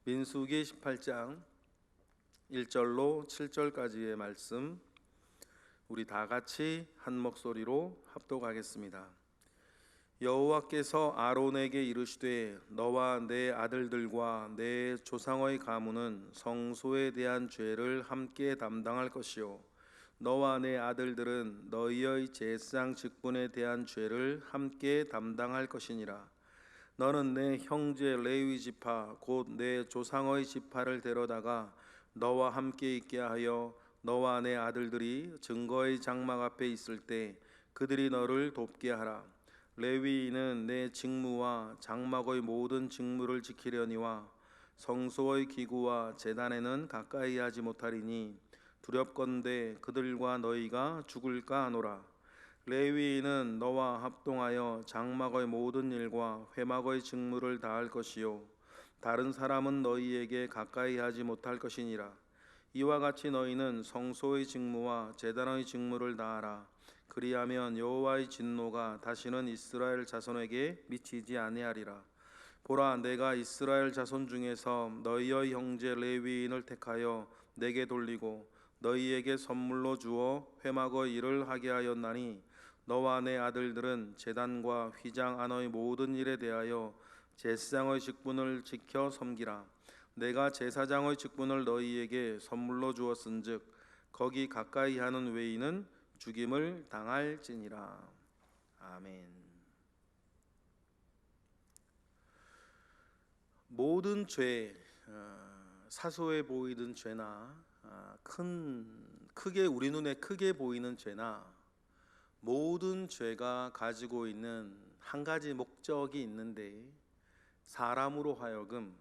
민수기 18장 1절로 7절까지의 말씀, 우리 다 같이 한 목소리로 합독하겠습니다. 여호와께서 아론에게 이르시되 너와 내 아들들과 내 조상의 가문은 성소에 대한 죄를 함께 담당할 것이요 너와 내 아들들은 너희의 제사장 직분에 대한 죄를 함께 담당할 것이니라. 너는 내 형제 레위 지파 곧 내 조상의 지파를 데려다가 너와 함께 있게 하여 너와 내 아들들이 증거의 장막 앞에 있을 때 그들이 너를 돕게 하라. 레위인은 내 직무와 장막의 모든 직무를 지키려니와 성소의 기구와 제단에는 가까이 하지 못하리니 두렵건대 그들과 너희가 죽을까 하노라. 레위인은 너와 합동하여 장막의 모든 일과 회막의 직무를 다할 것이요 다른 사람은 너희에게 가까이 하지 못할 것이니라. 이와 같이 너희는 성소의 직무와 제단의 직무를 다하라. 그리하면 여호와의 진노가 다시는 이스라엘 자손에게 미치지 아니하리라. 보라, 내가 이스라엘 자손 중에서 너희의 형제 레위인을 택하여 내게 돌리고 너희에게 선물로 주어 회막의 일을 하게 하였나니 너와 내 아들들은 제단과 휘장 안의 모든 일에 대하여 제사장의 직분을 지켜 섬기라. 내가 제사장의 직분을 너희에게 선물로 주었은즉 거기 가까이 하는 외인은 죽임을 당할지니라. 아멘. 모든 죄, 사소해 보이던 죄나 크게 우리 눈에 크게 보이는 죄나 모든 죄가 가지고 있는 한 가지 목적이 있는데 사람으로 하여금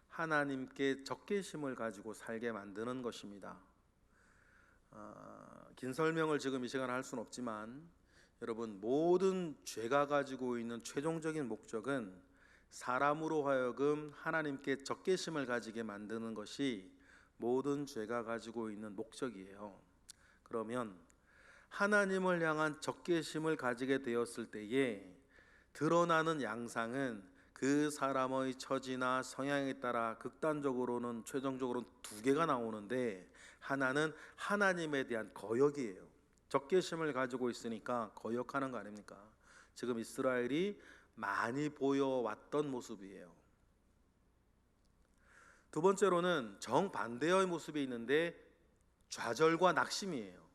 하나님께 적개심을 가지고 살게 만드는 것입니다. 긴 설명을 지금 이 시간에 할 수는 없지만 여러분, 모든 죄가 가지고 있는 최종적인 목적은 사람으로 하여금 하나님께 적개심을 가지게 만드는 것이 모든 죄가 가지고 있는 목적이에요. 그러면 하나님을 향한 적개심을 가지게 되었을 때에 드러나는 양상은 그 사람의 처지나 성향에 따라 극단적으로는 최종적으로 두 개가 나오는데, 하나는 하나님에 대한 거역이에요. 적개심을 가지고 있으니까 거역하는 거 아닙니까? 지금 이스라엘이 많이 보여왔던 모습이에요. 두 번째로는 정반대의 모습이 있는데 좌절과 낙심이에요.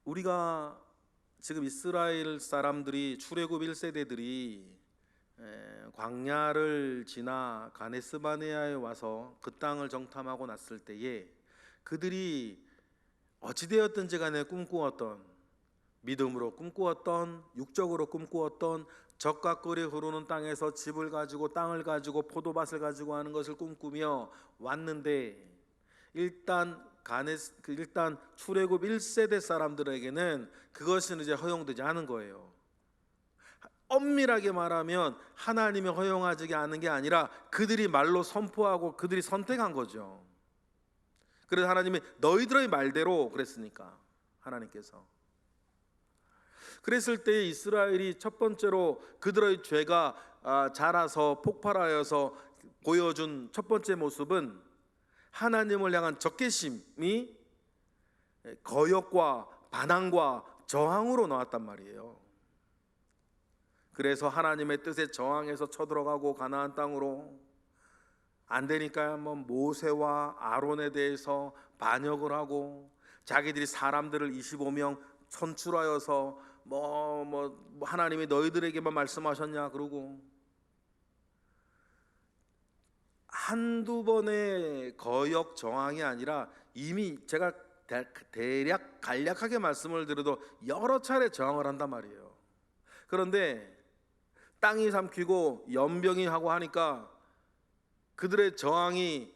우리가 지금 이스라엘 사람들이 출애굽 1세대들이 광야를 지나 가데스바네아에 와서 그 땅을 정탐하고 났을 때에 그들이 어찌되었든지 간에 꿈꾸었던, 믿음으로 꿈꾸었던, 육적으로 꿈꾸었던 적과 꿀이 흐르는 땅에서 집을 가지고 땅을 가지고 포도밭을 가지고 하는 것을 꿈꾸며 왔는데, 일단 출애굽 1세대 사람들에게는 그것은 이제 허용되지 않은 거예요. 엄밀하게 말하면 하나님이 허용하지 않은 게 아니라 그들이 말로 선포하고 그들이 선택한 거죠. 그래서 하나님이 너희들의 말대로 그랬으니까, 하나님께서 그랬을 때 이스라엘이 첫 번째로 그들의 죄가 자라서 폭발하여서 보여준 첫 번째 모습은 하나님을 향한 적개심이 거역과 반항과 저항으로 나왔단 말이에요. 그래서 하나님의 뜻에 저항해서 쳐들어가고 가나안 땅으로 안 되니까 모세와 아론에 대해서 반역을 하고 자기들이 사람들을 25명 선출하여서 하나님이 너희들에게만 말씀하셨냐 그러고, 한두 번의 거역 저항이 아니라 이미 제가 대략 간략하게 말씀을 드려도 여러 차례 저항을 한단 말이에요. 그런데 땅이 삼키고 연병이 하고 하니까 그들의 저항이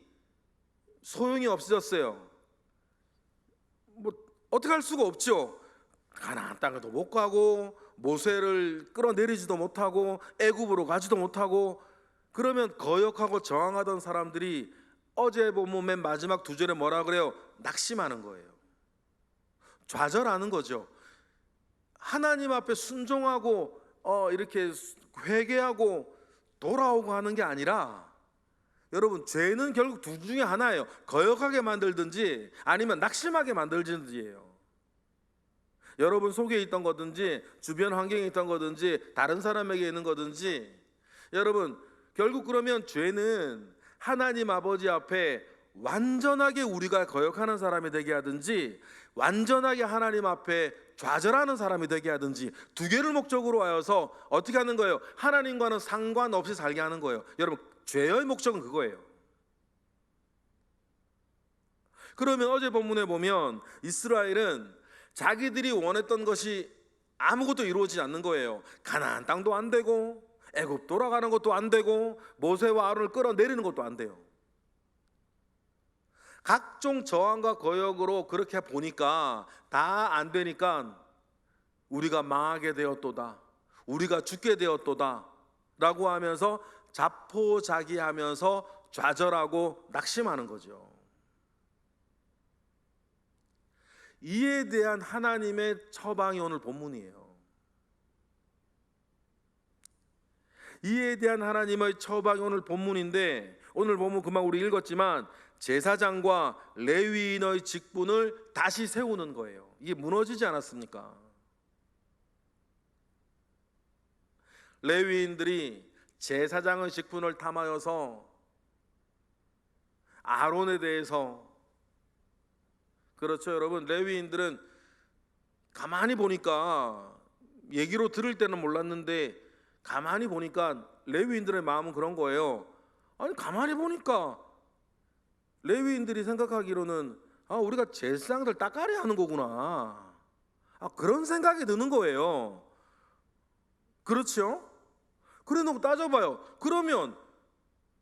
소용이 없어졌어요. 어떻게 할 수가 없죠. 가나안 땅에도 못 가고 모세를 끌어내리지도 못하고 애굽으로 가지도 못하고, 그러면 거역하고 저항하던 사람들이 어제 보면 맨 마지막 두 절에 뭐라 그래요? 낙심하는 거예요. 좌절하는 거죠. 하나님 앞에 순종하고 이렇게 회개하고 돌아오고 하는 게 아니라, 여러분, 죄는 결국 둘 중에 하나예요. 거역하게 만들든지 아니면 낙심하게 만들든지예요. 여러분 속에 있던 거든지 주변 환경에 있던 거든지 다른 사람에게 있는 거든지, 여러분 결국 그러면 죄는 하나님 아버지 앞에 완전하게 우리가 거역하는 사람이 되게 하든지 완전하게 하나님 앞에 좌절하는 사람이 되게 하든지, 두 개를 목적으로 하여서 어떻게 하는 거예요? 하나님과는 상관없이 살게 하는 거예요. 여러분, 죄의 목적은 그거예요. 그러면 어제 본문에 보면 이스라엘은 자기들이 원했던 것이 아무것도 이루어지지 않는 거예요. 가나안 땅도 안 되고 애굽 돌아가는 것도 안 되고 모세와 아론을 끌어내리는 것도 안 돼요. 각종 저항과 거역으로 그렇게 보니까 다 안 되니까 우리가 망하게 되었도다, 우리가 죽게 되었도다 라고 하면서 자포자기하면서 좌절하고 낙심하는 거죠. 이에 대한 하나님의 처방이 오늘 본문이에요. 이에 대한 하나님의 처방이 오늘 본문인데, 오늘 본문 금방 우리 읽었지만 제사장과 레위인의 직분을 다시 세우는 거예요. 이게 무너지지 않았습니까? 레위인들이 제사장의 직분을 탐하여서 아론에 대해서, 그렇죠 여러분, 레위인들은 가만히 보니까, 얘기로 들을 때는 몰랐는데 가만히 보니까 레위인들의 마음은 그런 거예요. 아니 가만히 보니까 레위인들이 생각하기로는 우리가 제사장들 따까리 하는 거구나, 그런 생각이 드는 거예요. 그렇죠? 그래 놓고 따져봐요. 그러면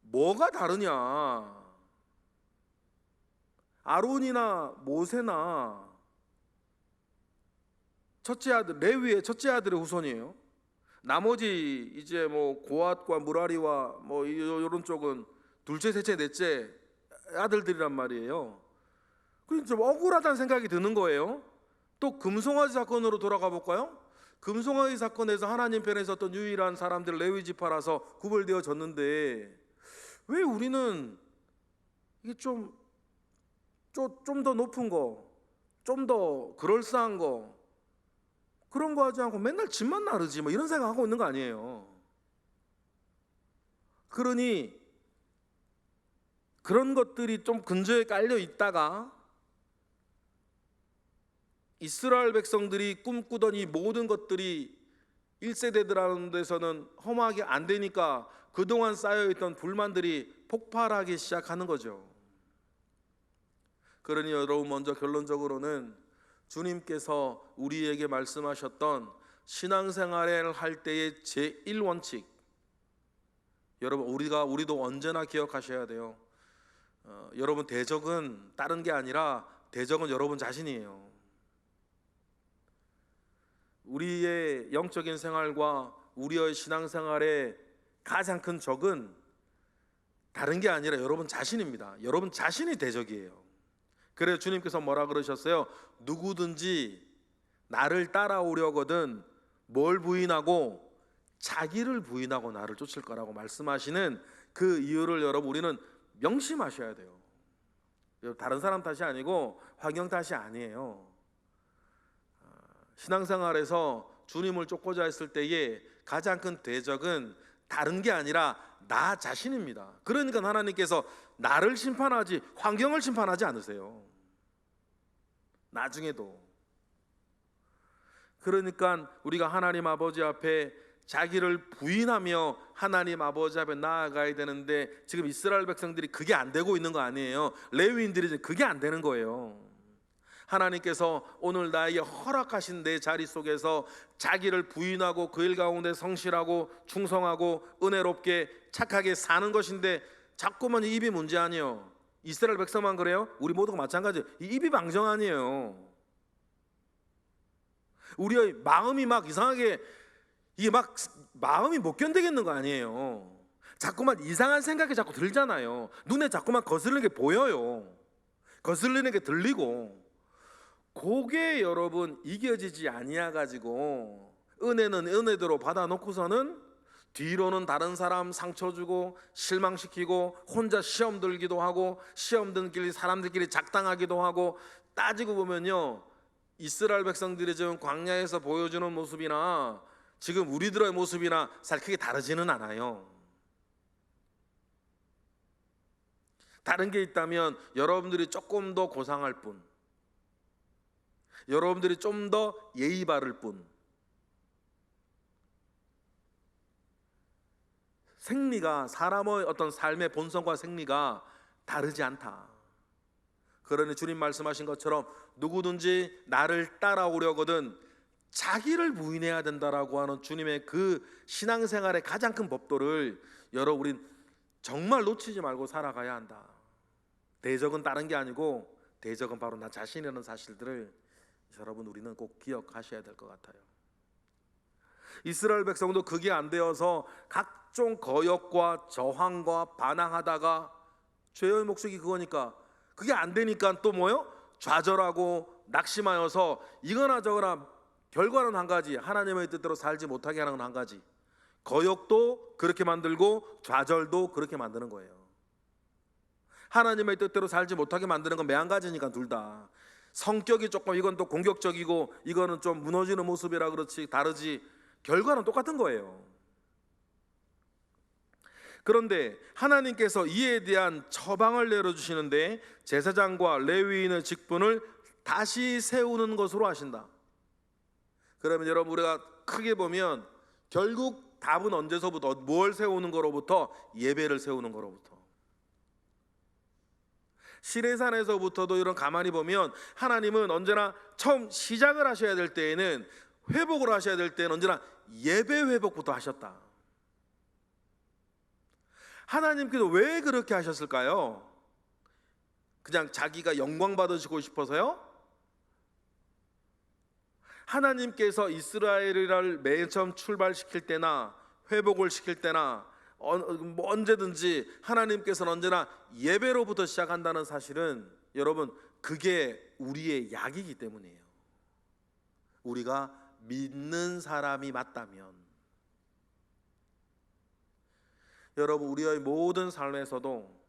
뭐가 다르냐? 아론이나 모세나 첫째 아들 레위의 첫째 아들의 후손이에요. 나머지 이제 뭐 고앗과 무라리와 뭐 이런 쪽은 둘째, 셋째, 넷째 아들들이란 말이에요. 그래서 좀 억울하다는 생각이 드는 거예요. 또 금송아지 사건으로 돌아가 볼까요? 금송아지 사건에서 하나님 편에 섰던 유일한 사람들 레위 지파라서 구별되어졌는데, 왜 우리는 이게 좀 더 높은 거, 좀 더 그럴싸한 거, 그런 거 하지 않고 맨날 집만 나르지 뭐 이런 생각하고 있는 거 아니에요. 그러니 그런 것들이 좀 근저에 깔려 있다가 이스라엘 백성들이 꿈꾸던 이 모든 것들이 1세대들하는 데서는 험하게 안 되니까 그동안 쌓여있던 불만들이 폭발하기 시작하는 거죠. 그러니 여러분, 먼저 결론적으로는 주님께서 우리에게 말씀하셨던 신앙생활을 할 때의 제1원칙, 여러분 우리도 언제나 기억하셔야 돼요. 여러분, 대적은 다른 게 아니라 대적은 여러분 자신이에요. 우리의 영적인 생활과 우리의 신앙생활의 가장 큰 적은 다른 게 아니라 여러분 자신입니다. 여러분 자신이 대적이에요. 그래서 주님께서 뭐라 그러셨어요? 누구든지 나를 따라오려거든 뭘 부인하고? 자기를 부인하고 나를 쫓을 거라고 말씀하시는 그 이유를 여러분 우리는 명심하셔야 돼요. 다른 사람 탓이 아니고 환경 탓이 아니에요. 신앙생활에서 주님을 쫓고자 했을 때에 가장 큰 대적은 다른 게 아니라 나 자신입니다. 그러니까 하나님께서 나를 심판하지 환경을 심판하지 않으세요. 나중에도. 그러니까 우리가 하나님 아버지 앞에 자기를 부인하며 하나님 아버지 앞에 나아가야 되는데, 지금 이스라엘 백성들이 그게 안 되고 있는 거 아니에요. 레위인들이 이제 그게 안 되는 거예요. 하나님께서 오늘 나에게 허락하신 내 자리 속에서 자기를 부인하고 그 일 가운데 성실하고 충성하고 은혜롭게 착하게 사는 것인데, 자꾸만 입이 문제 아니에요. 이스라엘 백성만 그래요? 우리 모두가 마찬가지예요. 이 입이 방정 아니에요. 우리의 마음이 막 이상하게, 이게 막 마음이 못 견디겠는 거 아니에요. 자꾸만 이상한 생각이 자꾸 들잖아요. 눈에 자꾸만 거슬리는 게 보여요. 거슬리는 게 들리고. 그게 여러분 이겨지지 아니해 가지고 은혜는 은혜대로 받아놓고서는 뒤로는 다른 사람 상처 주고 실망시키고 혼자 시험 들기도 하고 시험 든 길이 사람들끼리 작당하기도 하고, 따지고 보면요, 이스라엘 백성들이 지금 광야에서 보여주는 모습이나 지금 우리들의 모습이나 살 크게 다르지는 않아요. 다른 게 있다면 여러분들이 조금 더 고상할 뿐, 여러분들이 좀 더 예의 바를 뿐. 생리가, 사람의 어떤 삶의 본성과 생리가 다르지 않다. 그러니 주님 말씀하신 것처럼 누구든지 나를 따라오려거든 자기를 부인해야 된다라고 하는 주님의 그 신앙생활의 가장 큰 법도를 여러분, 우린 정말 놓치지 말고 살아가야 한다. 대적은 다른 게 아니고 대적은 바로 나 자신이라는 사실들을 여러분, 우리는 꼭 기억하셔야 될 것 같아요. 이스라엘 백성도 그게 안 되어서 각종 거역과 저항과 반항하다가, 죄의 목적이 그거니까, 그게 안 되니까 또 뭐요? 좌절하고 낙심하여서 이거나 저거나, 결과는 한 가지, 하나님의 뜻대로 살지 못하게 하는 건 한 가지. 거역도 그렇게 만들고 좌절도 그렇게 만드는 거예요. 하나님의 뜻대로 살지 못하게 만드는 건 매한 가지니까, 둘 다 성격이 조금, 이건 또 공격적이고 이거는 좀 무너지는 모습이라 그렇지 다르지, 결과는 똑같은 거예요. 그런데 하나님께서 이에 대한 처방을 내려주시는데 제사장과 레위인의 직분을 다시 세우는 것으로 하신다. 그러면 여러분, 우리가 크게 보면 결국 답은 언제서부터, 뭘 세우는 거로부터? 예배를 세우는 거로부터. 시내산에서부터도 이런 가만히 보면 하나님은 언제나 처음 시작을 하셔야 될 때에는, 회복을 하셔야 될 때는 언제나 예배 회복부터 하셨다. 하나님께서 왜 그렇게 하셨을까요? 그냥 자기가 영광 받으시고 싶어서요? 하나님께서 이스라엘을 맨 처음 출발시킬 때나 회복을 시킬 때나 언제든지 하나님께서는 언제나 예배로부터 시작한다는 사실은, 여러분, 그게 우리의 약이기 때문이에요. 우리가 믿는 사람이 맞다면. 여러분, 우리의 모든 삶에서도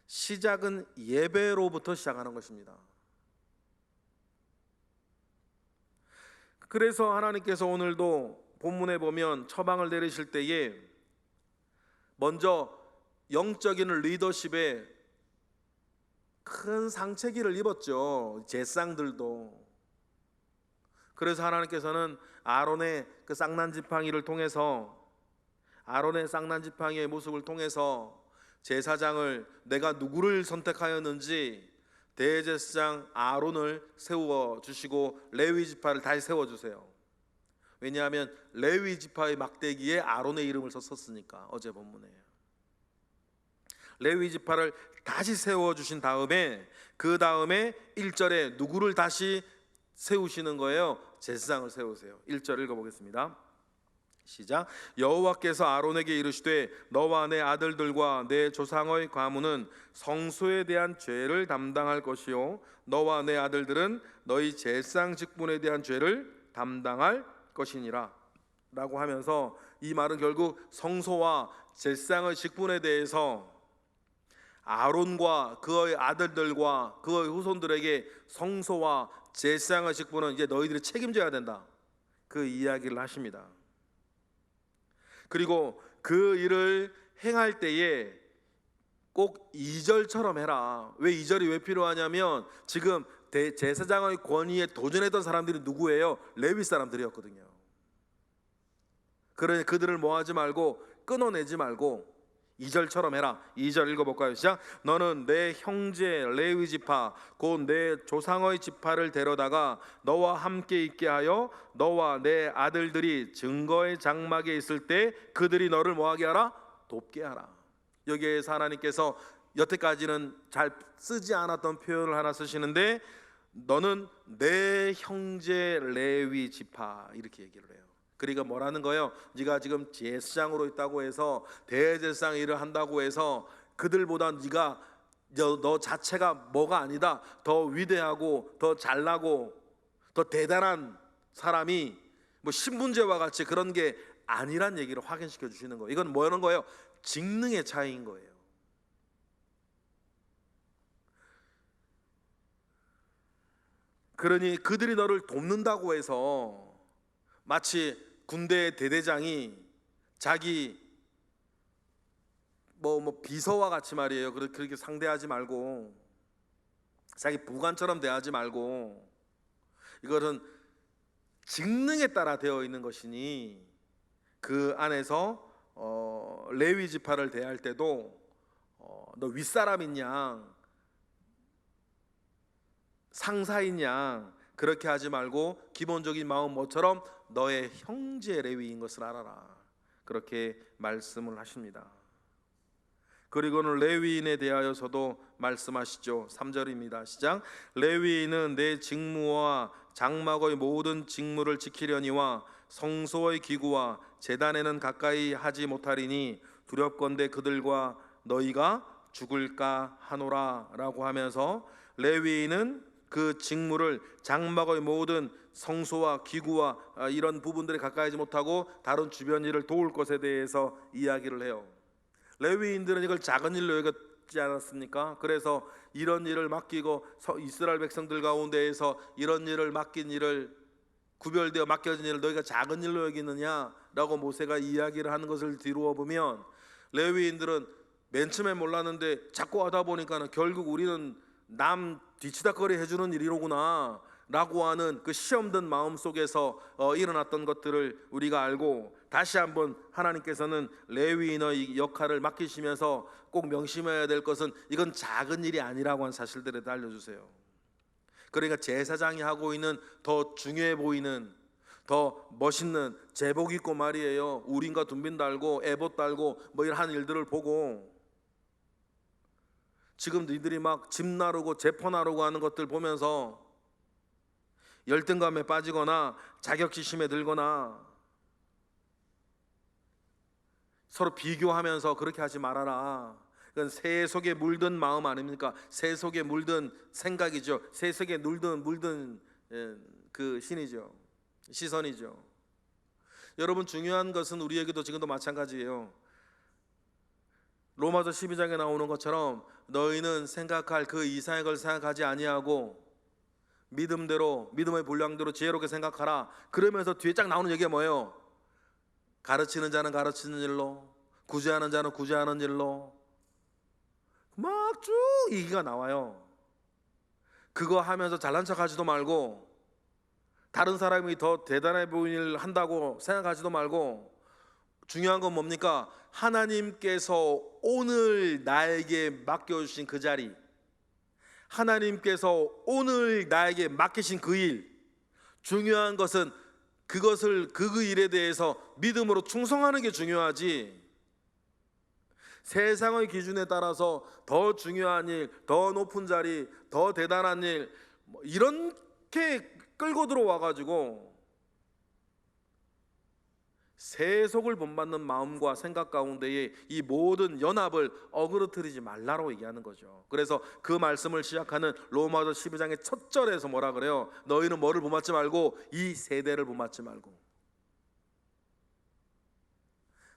시작은 예배로부터 시작하는 것입니다. 그래서 하나님께서 오늘도 본문에 보면 처방을 내리실 때에 먼저 영적인 리더십에 큰 상체기를 입었죠. 제사장들도. 그래서 하나님께서는 아론의 그 쌍난지팡이를 통해서, 아론의 쌍난지팡이의 모습을 통해서 제사장을, 내가 누구를 선택하였는지 대제사장 아론을 세워주시고 레위 지파를 다시 세워주세요. 왜냐하면 레위 지파의 막대기에 아론의 이름을 썼으니까. 어제 본문에 레위 지파를 다시 세워주신 다음에, 그 다음에 1절에 누구를 다시 세우시는 거예요? 제사장을 세우세요. 1절 읽어보겠습니다. 시작. 여호와께서 아론에게 이르시되 너와 내 아들들과 내 조상의 가문은 성소에 대한 죄를 담당할 것이요 너와 내 아들들은 너희 제사장 직분에 대한 죄를 담당할 것이니라 라고 하면서, 이 말은 결국 성소와 제사장의 직분에 대해서 아론과 그의 아들들과 그의 후손들에게 성소와 제사장의 직분은 이제 너희들이 책임져야 된다, 그 이야기를 하십니다. 그리고 그 일을 행할 때에 꼭 2절처럼 해라. 왜 2절이 왜 필요하냐면, 지금 제사장의 권위에 도전했던 사람들이 누구예요? 레위 사람들이었거든요. 그러니 그들을 뭐하지 말고, 끊어내지 말고 2절처럼 해라. 2절 읽어볼까요? 시작. 너는 내 형제 레위 지파 곧 내 조상의 지파를 데려다가 너와 함께 있게 하여 너와 내 아들들이 증거의 장막에 있을 때 그들이 너를 뭐하게 하라? 돕게 하라. 여기에서 하나님께서 여태까지는 잘 쓰지 않았던 표현을 하나 쓰시는데, 너는 내 형제 레위 지파, 이렇게 얘기를 해요. 그러니까 뭐라는 거예요? 네가 지금 제사장으로 있다고 해서, 대제사장 일을 한다고 해서 그들보다 네가, 너 자체가 뭐가 아니다, 더 위대하고 더 잘나고 더 대단한 사람이 뭐 신분제와 같이 그런 게 아니란 얘기를 확인시켜 주시는 거예요. 이건 뭐라는 거예요? 직능의 차이인 거예요. 그러니 그들이 너를 돕는다고 해서 마치 군대 대대장이 자기 뭐 비서와 같이 말이에요. 그렇게 상대하지 말고, 자기 부관처럼 대하지 말고, 이것은 직능에 따라 되어 있는 것이니 그 안에서 레위 지파를 대할 때도 너 윗사람인 양, 상사인 양 그렇게 하지 말고 기본적인 마음 모처럼 너의 형제 레위인 것을 알아라, 그렇게 말씀을 하십니다. 그리고는 레위인에 대하여서도 말씀하시죠. 3절입니다. 시작. 레위인은 내 직무와 장막의 모든 직무를 지키려니와 성소의 기구와 제단에는 가까이 하지 못하리니 두렵건대 그들과 너희가 죽을까 하노라 라고 하면서, 레위인은 그 직무를 장막의 모든 성소와 기구와 이런 부분들에 가까이 하지 못하고 다른 주변 일을 도울 것에 대해서 이야기를 해요. 레위인들은 이걸 작은 일로 여겼지 않았습니까? 그래서 이런 일을 맡기고 이스라엘 백성들 가운데에서 이런 일을 맡긴 일을, 구별되어 맡겨진 일을 너희가 작은 일로 여기느냐라고 모세가 이야기를 하는 것을 뒤로 보면, 레위인들은 맨 처음에 몰랐는데 자꾸 하다 보니까 결국 우리는 남 뒤치다거리 해주는 일이로구나 라고 하는 그 시험된 마음 속에서 일어났던 것들을 우리가 알고, 다시 한번 하나님께서는 레위인의 역할을 맡기시면서 꼭 명심해야 될 것은 이건 작은 일이 아니라고 하는 사실들을 알려주세요. 그러니까 제사장이 하고 있는 더 중요해 보이는, 더 멋있는 제복 입고 말이에요, 우림과 둔빈 달고 에봇 달고 뭐 이런 일들을 보고, 지금 니들이 막 집 나르고 제퍼 나르고 하는 것들 보면서 열등감에 빠지거나 자격지심에 들거나 서로 비교하면서 그렇게 하지 말아라. 그건 새 속에 물든 마음 아닙니까? 새 속에 물든 생각이죠. 새 속에 물든 그 신이죠. 시선이죠. 여러분, 중요한 것은 우리에게도 지금도 마찬가지예요. 로마서 12장에 나오는 것처럼 너희는 생각할 그 이상의 걸 생각하지 아니하고 믿음대로, 믿음의 분량대로 지혜롭게 생각하라. 그러면서 뒤에 쫙 나오는 얘기가 뭐예요? 가르치는 자는 가르치는 일로, 구제하는 자는 구제하는 일로, 막 쭉 얘기가 나와요. 그거 하면서 잘난 척하지도 말고, 다른 사람이 더 대단해 보이는 일을 한다고 생각하지도 말고, 중요한 건 뭡니까? 하나님께서 오늘 나에게 맡겨주신 그 자리, 하나님께서 오늘 나에게 맡기신 그 일, 중요한 것은 그것을 그 일에 대해서 믿음으로 충성하는 게 중요하지, 세상의 기준에 따라서 더 중요한 일, 더 높은 자리, 더 대단한 일 이렇게 끌고 들어와 가지고 세속을 본받는 마음과 생각 가운데에 이 모든 연합을 어그러뜨리지 말라고 얘기하는 거죠. 그래서 그 말씀을 시작하는 로마서 12장의 첫 절에서 뭐라 그래요? 너희는 뭐를 본받지 말고 이 세대를 본받지 말고,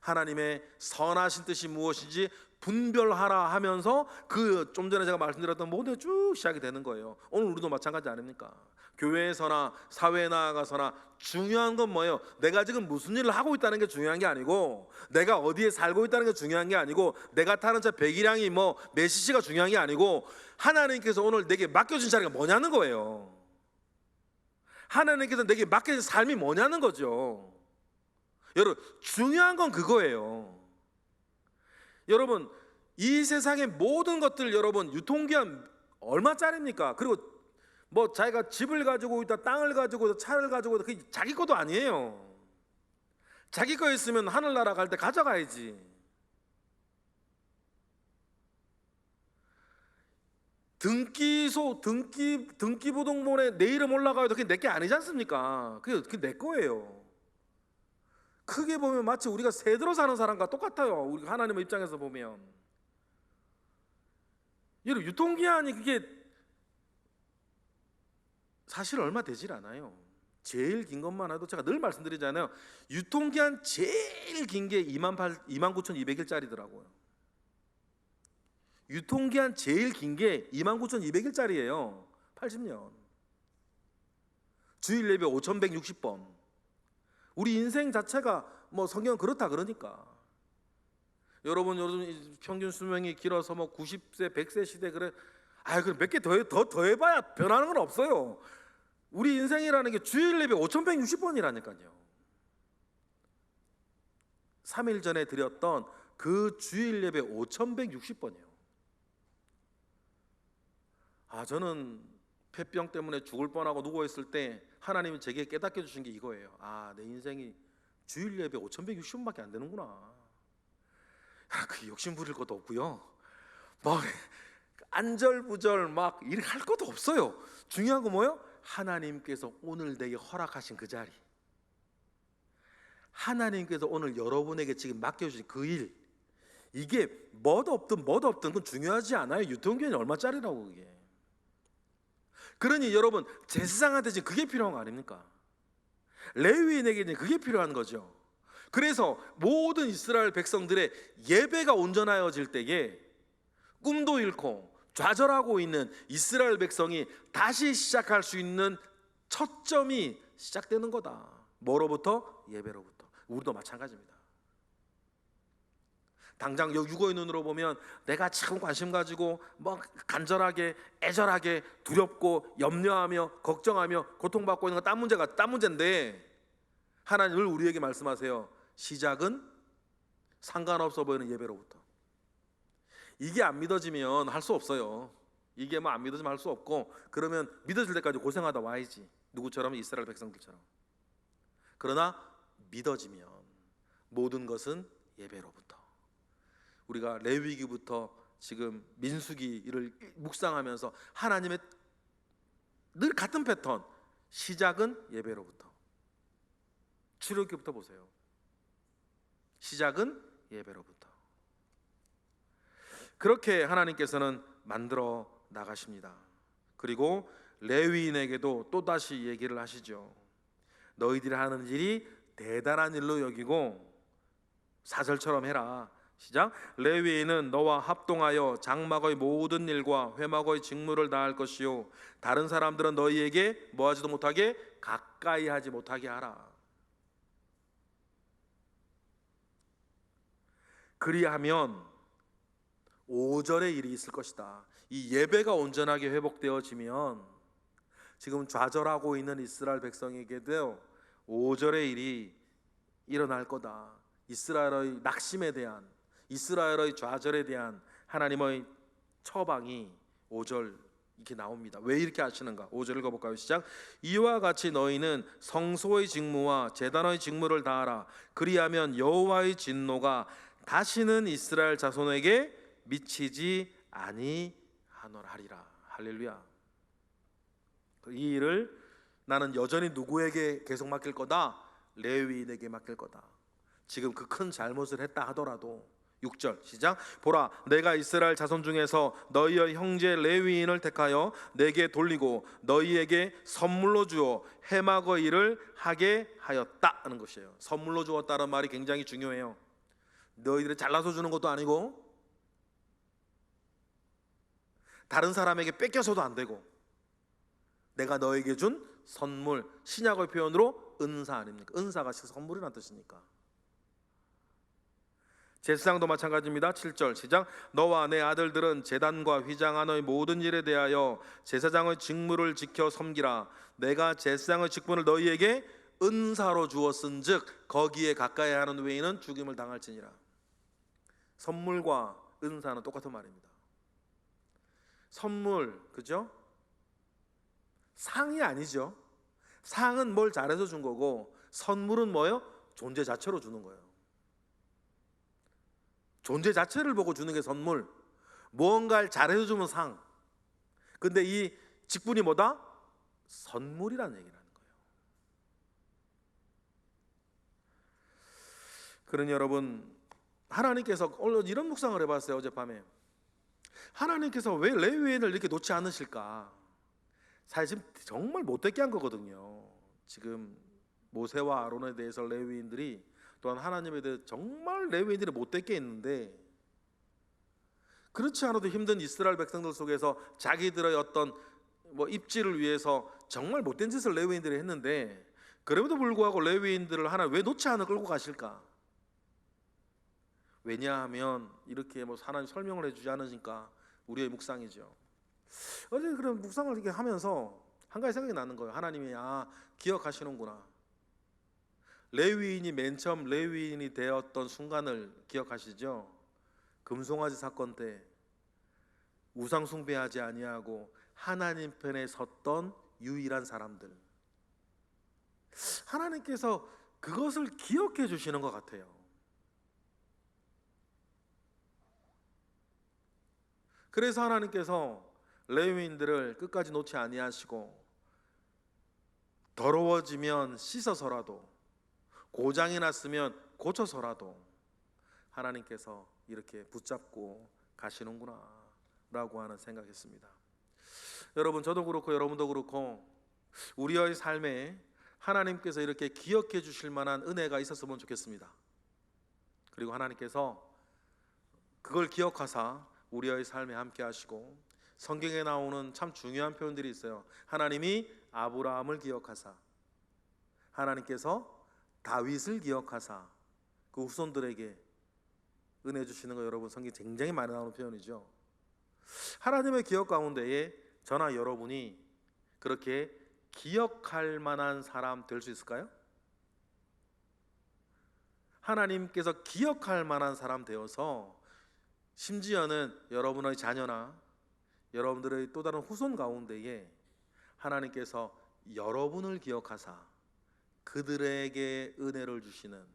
하나님의 선하신 뜻이 무엇인지 분별하라 하면서 그 좀 전에 제가 말씀드렸던 모든 쭉 시작이 되는 거예요. 오늘 우리도 마찬가지 아닙니까? 교회에서나 사회에 나아가서나 중요한 건 뭐예요? 내가 지금 무슨 일을 하고 있다는 게 중요한 게 아니고, 내가 어디에 살고 있다는 게 중요한 게 아니고, 내가 타는 차 배기량이 뭐 몇 cc가 중요한 게 아니고, 하나님께서 오늘 내게 맡겨준 자리가 뭐냐는 거예요. 하나님께서 내게 맡겨진 삶이 뭐냐는 거죠. 여러분, 중요한 건 그거예요. 여러분, 이 세상의 모든 것들, 여러분, 유통기한 얼마짜리입니까? 그리고 뭐 자기가 집을 가지고 있다, 땅을 가지고 있다, 차를 가지고 있다, 그게 자기 것도 아니에요. 자기 거 있으면 하늘나라 갈 때 가져가야지. 등기부등본에 내 이름 올라가도 그게 내 게 아니지 않습니까? 그게 내 거예요. 크게 보면 마치 우리가 세대로 사는 사람과 똑같아요. 우리 하나님의 입장에서 보면. 여러분, 유통기한이 그게 사실 얼마 되질 않아요. 제일 긴 것만 해도 제가 늘 말씀드리잖아요. 유통기한 제일 긴 게 29,200일짜리더라고요. 유통기한 제일 긴 게 29,200일짜리예요. 80년. 주일 예배 5,160번. 우리 인생 자체가 뭐 성경은 그렇다 그러니까. 여러분 평균 수명이 길어서 뭐 90세, 100세 시대 그래. 그럼 몇 개 더 해봐야 변하는 건 없어요. 우리 인생이라는 게 주일 예배 5,160번이라니까요. 3일 전에 드렸던 그 주일 예배 5,160번이에요. 저는 폐병 때문에 죽을 뻔하고 누워있을 때 하나님이 제게 깨닫게 해주신 게 이거예요. 내 인생이 주일 예배 5,160번밖에 안 되는구나. 그 욕심 부릴 것도 없고요. 막 안절부절 막 이렇게 할 것도 없어요. 중요한 건 뭐예요? 하나님께서 오늘 내게 허락하신 그 자리, 하나님께서 오늘 여러분에게 지금 맡겨주신 그 일, 이게 뭐도 없든 그건 중요하지 않아요. 유통기한이 얼마짜리라고 그게. 그러니 여러분 제사장한테 지금 그게 필요한 거 아닙니까? 레위인에게는 그게 필요한 거죠. 그래서 모든 이스라엘 백성들의 예배가 온전하여질 때에 꿈도 잃고 좌절하고 있는 이스라엘 백성이 다시 시작할 수 있는 첫점이 시작되는 거다. 뭐로부터? 예배로부터. 우리도 마찬가지입니다. 당장 여기 육어의 눈으로 보면 내가 참 관심 가지고 뭐 간절하게 애절하게 두렵고 염려하며 걱정하며 고통받고 있는 건 딴 문제인데, 하나님 늘 우리에게 말씀하세요. 시작은 상관없어 보이는 예배로부터. 이게 안 믿어지면 할 수 없어요. 이게 뭐 안 믿어지면 할 수 없고, 그러면 믿어질 때까지 고생하다 와야지. 누구처럼? 이스라엘 백성들처럼. 그러나 믿어지면 모든 것은 예배로부터. 우리가 레위기부터 지금 민수기를 묵상하면서 하나님의 늘 같은 패턴, 시작은 예배로부터. 출애굽기부터 보세요. 시작은 예배로부터. 그렇게 하나님께서는 만들어 나가십니다. 그리고 레위인에게도 또다시 얘기를 하시죠. 너희들이 하는 일이 대단한 일로 여기고 4절처럼 해라. 시작. 레위인은 너와 합동하여 장막의 모든 일과 회막의 직무를 다할 것이요 다른 사람들은 너희에게 뭐하지도 못하게 가까이 하지 못하게 하라. 그리하면 5절의 일이 있을 것이다. 이 예배가 온전하게 회복되어지면 지금 좌절하고 있는 이스라엘 백성에게도 5절의 일이 일어날 거다. 이스라엘의 낙심에 대한, 이스라엘의 좌절에 대한 하나님의 처방이 5절 이렇게 나옵니다. 왜 이렇게 하시는가? 5절 읽어볼까요? 시작. 이와 같이 너희는 성소의 직무와 제단의 직무를 다하라. 그리하면 여호와의 진노가 다시는 이스라엘 자손에게 미치지 아니하노라리라. 할렐루야. 이 일을 나는 여전히 누구에게 계속 맡길 거다? 레위인에게 맡길 거다. 지금 그 큰 잘못을 했다 하더라도. 6절 시작. 보라, 내가 이스라엘 자손 중에서 너희의 형제 레위인을 택하여 내게 돌리고 너희에게 선물로 주어 해막의 일을 하게 하였다 하는 것이에요. 선물로 주었다는 말이 굉장히 중요해요. 너희들이 잘라서 주는 것도 아니고 다른 사람에게 뺏겨서도 안 되고, 내가 너에게 준 선물, 신약의 표현으로 은사 아닙니까? 은사가 선물이라는 뜻이니까. 제사장도 마찬가지입니다. 7절 시작. 너와 내 아들들은 제단과 휘장안의 모든 일에 대하여 제사장의 직무를 지켜 섬기라. 내가 제사장의 직분을 너희에게 은사로 주었은즉 거기에 가까이 하는 외에는 죽임을 당할지니라. 선물과 은사는 똑같은 말입니다. 선물, 그죠? 상이 아니죠. 상은 뭘 잘해서 준 거고, 선물은 뭐예요? 존재 자체로 주는 거예요. 존재 자체를 보고 주는 게 선물. 무언가를 잘해서 주면 상. 근데 이 직분이 뭐다? 선물이라는 얘기를 하는 거예요. 그러니 여러분, 하나님께서 오늘 이런 묵상을 해봤어요. 어젯밤에 하나님께서 왜 레위인을 이렇게 놓지 않으실까? 사실 지금 정말 못되게 한 거거든요. 지금 모세와 아론에 대해서 레위인들이, 또한 하나님에 대해 정말 레위인들이 못되게 했는데, 그렇지 않아도 힘든 이스라엘 백성들 속에서 자기들의 어떤 입지를 위해서 정말 못된 짓을 레위인들이 했는데, 그럼에도 불구하고 레위인들을 하나 왜 놓지 않아 끌고 가실까? 왜냐하면 이렇게 하나님 설명을 해주지 않으니까 우리의 묵상이죠. 어제 그런 묵상을 이렇게 하면서 한 가지 생각이 나는 거예요. 하나님이 기억하시는구나. 레위인이 맨 처음 레위인이 되었던 순간을 기억하시죠? 금송아지 사건 때 우상 숭배하지 아니하고 하나님 편에 섰던 유일한 사람들, 하나님께서 그것을 기억해 주시는 것 같아요. 그래서 하나님께서 레위인들을 끝까지 놓지 아니하시고, 더러워지면 씻어서라도, 고장이 났으면 고쳐서라도 하나님께서 이렇게 붙잡고 가시는구나 라고 하는 생각했습니다. 여러분, 저도 그렇고 여러분도 그렇고 우리의 삶에 하나님께서 이렇게 기억해 주실 만한 은혜가 있었으면 좋겠습니다. 그리고 하나님께서 그걸 기억하사 우리의 삶에 함께 하시고, 성경에 나오는 참 중요한 표현들이 있어요. 하나님이 아브라함을 기억하사, 하나님께서 다윗을 기억하사 그 후손들에게 은혜 주시는 거, 여러분 성경 굉장히 많이 나오는 표현이죠. 하나님의 기억 가운데에 저나 여러분이 그렇게 기억할 만한 사람 될 수 있을까요? 하나님께서 기억할 만한 사람 되어서, 심지어는 여러분의 자녀나 여러분들의 또 다른 후손 가운데에 하나님께서 여러분을 기억하사 그들에게 은혜를 주시는,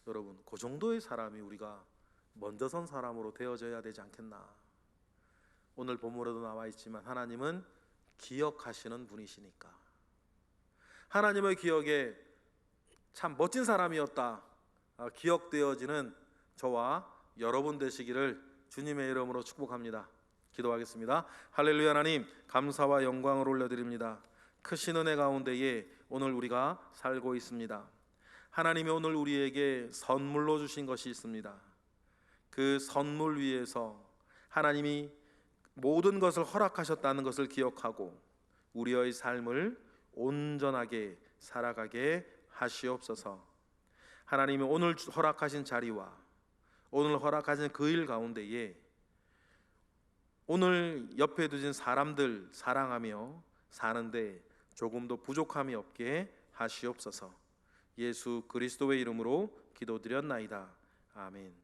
여러분 그 정도의 사람이 우리가 먼저 선 사람으로 되어져야 되지 않겠나. 오늘 본문에도 나와 있지만 하나님은 기억하시는 분이시니까, 하나님의 기억에 참 멋진 사람이었다 기억되어지는 저와 여러분 되시기를 주님의 이름으로 축복합니다. 기도하겠습니다. 할렐루야. 하나님, 감사와 영광을 올려드립니다. 크신 은혜 가운데에 오늘 우리가 살고 있습니다. 하나님이 오늘 우리에게 선물로 주신 것이 있습니다. 그 선물 위에서 하나님이 모든 것을 허락하셨다는 것을 기억하고 우리의 삶을 온전하게 살아가게 하시옵소서. 하나님이 오늘 허락하신 자리와 오늘 허락하신 그 일 가운데에 오늘 옆에 두신 사람들 사랑하며 사는데 조금도 부족함이 없게 하시옵소서. 예수 그리스도의 이름으로 기도드렸나이다. 아멘.